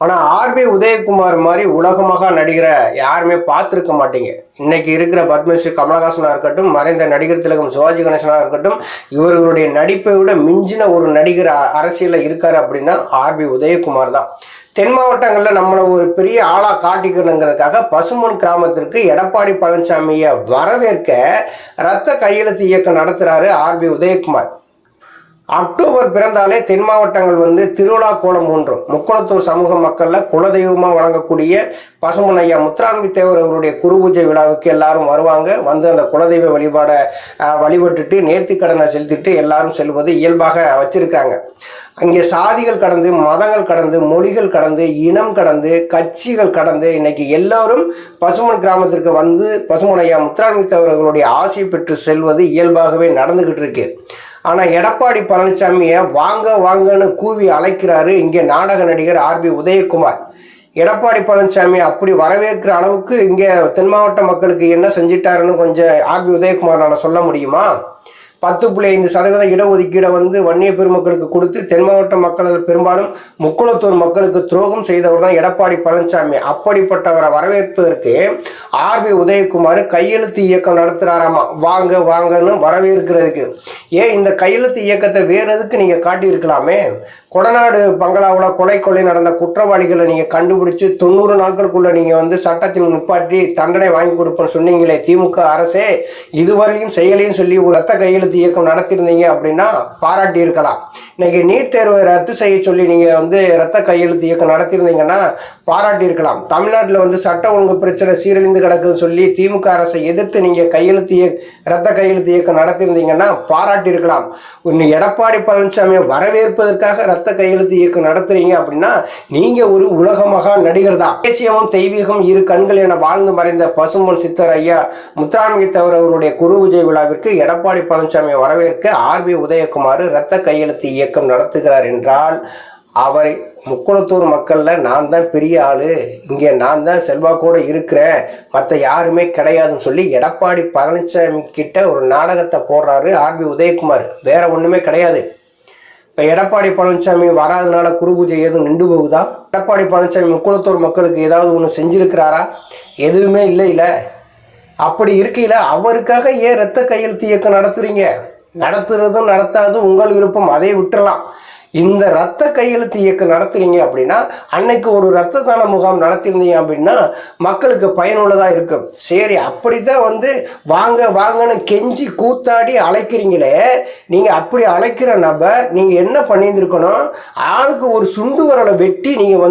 ஆனால் ஆர்பி உதயகுமார் மாதிரி உலகமாக நடிகரை யாருமே பார்த்துருக்க மாட்டீங்க. இன்னைக்கு இருக்கிற பத்மஸ்ரீ கமலஹாசனாக இருக்கட்டும், மறைந்த நடிகர் திலகம் சிவாஜி கணேசனாக இருக்கட்டும், இவர்களுடைய நடிப்பை விட மிஞ்சின ஒரு நடிகர் அரசியலில் இருக்காரு அப்படின்னா ஆர்பி உதயகுமார் தான். தென் மாவட்டங்களில் நம்மளை ஒரு பெரிய ஆளாக காட்டிக்கணுங்கிறதுக்காக பசும்பொன் கிராமத்திற்கு எடப்பாடி பழனிசாமியை வரவேற்க இரத்த கையெழுத்து இயக்கம் நடத்துகிறாரு ஆர்பி உதயகுமார். அக்டோபர் பிறந்தாலே தென் மாவட்டங்கள் திருவிழா கோலம் ஒன்றும். முக்குளத்தூர் சமூக மக்களில் குலதெய்வமாக வழங்கக்கூடிய பசும்பொன் ஐயா முத்துராமலிங்க தேவர் அவருடைய குரு பூஜை விழாவுக்கு எல்லாரும் வருவாங்க. அந்த குலதெய்வ வழிபாடை வழிபட்டுட்டு நேர்த்திக்கடனை செலுத்திட்டு எல்லாரும் செல்வது இயல்பாக வச்சிருக்காங்க. அங்கே சாதிகள் கடந்து, மதங்கள் கடந்து, மொழிகள் கடந்து, இனம் கடந்து, கட்சிகள் கடந்து இன்னைக்கு எல்லோரும் பசும்பொன் கிராமத்திற்கு பசும்பொன் ஐயா முத்துராமலிங்க தேவர் அவர்களுடைய ஆசை பெற்று செல்வது இயல்பாகவே நடந்துகிட்டு இருக்கு. ஆனால் எடப்பாடி பழனிசாமியை வாங்க வாங்கன்னு கூவி அழைக்கிறாரு இங்கே நாடக நடிகர் ஆர்பி உதயகுமார். எடப்பாடி பழனிசாமி அப்படி வரவேற்கிற அளவுக்கு இங்கே தென் மாவட்ட மக்களுக்கு என்ன செஞ்சிட்டாருன்னு கொஞ்சம் ஆர்பி உதயகுமாரால் சொல்ல முடியுமா? 10.5% இடஒதுக்கீடை வன்னிய பெருமக்களுக்கு கொடுத்து தென் மாவட்ட மக்கள் பெரும்பாலும் முக்குளத்தூர் மக்களுக்கு துரோகம் செய்தவர் தான் எடப்பாடி பழனிசாமி. அப்படிப்பட்டவரை வரவேற்பதற்கு ஆர்பி உதயகுமார் கையெழுத்து இயக்கம் நடத்துகிறாராமா. வாங்க வாங்கன்னு வரவேற்கிறதுக்கு. ஏன் இந்த கையெழுத்து இயக்கத்தை வேறு எதுக்கு நீங்கள் காட்டியிருக்கலாமே? கொடநாடு பங்களாவில் கொலை நடந்த குற்றவாளிகளை நீங்கள் கண்டுபிடிச்சு 90 நாட்களுக்குள்ளே நீங்கள் சட்டத்தில் நிப்பாட்டி தண்டனை வாங்கி கொடுப்பேன்னு சொன்னீங்களே திமுக அரசே, இதுவரையும் செயலையும் சொல்லி ஒரு ரத்த கையெழுத்து இயக்கம் நடத்தியிருந்தீங்க அப்படின்னா பாராட்டி இருக்கலாம். இன்னைக்கு நீட் தேர்வை ரத்து செய்ய சொல்லி நீங்கள் ரத்த கையெழுத்து இயக்கம் நடத்தியிருந்தீங்கன்னா பாராட்டி இருக்கலாம். தமிழ்நாட்டில் சட்ட ஒழுங்கு பிரச்சனை சீரழிந்து கிடக்குதுன்னு சொல்லி திமுக அரசை எதிர்த்து நீங்கள் ரத்த கையெழுத்து இயக்கம் நடத்தியிருந்தீங்கன்னா பாராட்டி இருக்கலாம். இன்னும் எடப்பாடி பழனிசாமியை வரவேற்பதற்காக ரத்த கையெழுத்து இயக்கம் நடத்துறீங்க அப்படின்னா நீங்க ஒரு உலகமாக நடிகர் தான். தேசியமும் தெய்வீகம் இரு கண்கள் என வாழ்ந்து மறைந்த பசும்பொன் சித்தர் ஐயா முத்துராமலிங்க தேவர் அவருடைய குரு பூஜை விழாவிற்கு எடப்பாடி பழனிசாமியை வரவேற்க ஆர்பி உதயகுமார் ரத்த கையெழுத்து இயக்கம் நடத்துகிறார் என்றால் அவரை முக்குளத்தூர் மக்களில் நான் தான் பெரிய ஆளு, இங்கே நான் தான் செல்வாக்கோடு இருக்கிறேன், மற்ற யாருமே கிடையாதுன்னு சொல்லி எடப்பாடி பழனிசாமி கிட்ட ஒரு நாடகத்தை போடுறாரு ஆர்பி உதயகுமார். வேற ஒன்றுமே கிடையாது. இப்போ எடப்பாடி பழனிசாமி வராதனால குரு பூஜை எதுவும் நின்று போகுதா? எடப்பாடி பழனிசாமி முக்குளத்தூர் மக்களுக்கு ஏதாவது ஒன்று செஞ்சிருக்கிறாரா? எதுவுமே இல்லை. அப்படி இருக்கையில் அவருக்காக ஏன் ரத்த கையெழுத்து இயக்கம் நடத்துறீங்க? நடத்துறதும் நடத்தாதும் உங்கள் விருப்பம், அதை விட்டுறலாம். இந்த ரத்த கையெழுத்து இயக்கம் நடத்துறீங்க அப்படின்னா அன்னைக்கு ஒரு ரத்த தான முகாம் நடத்திருந்தீங்க அப்படின்னா மக்களுக்கு பயனுள்ளதாக இருக்கும். சரி, அப்படித்தான் வாங்க வாங்கன்னு கெஞ்சி கூத்தாடி அழைக்கிறீங்களே, நீங்கள் அப்படி அழைக்கிற நபர் நீங்கள் என்ன பண்ணியிருந்துருக்கணும்? ஆளுக்கு ஒரு சுண்டு வரலை வெட்டி நீங்கள்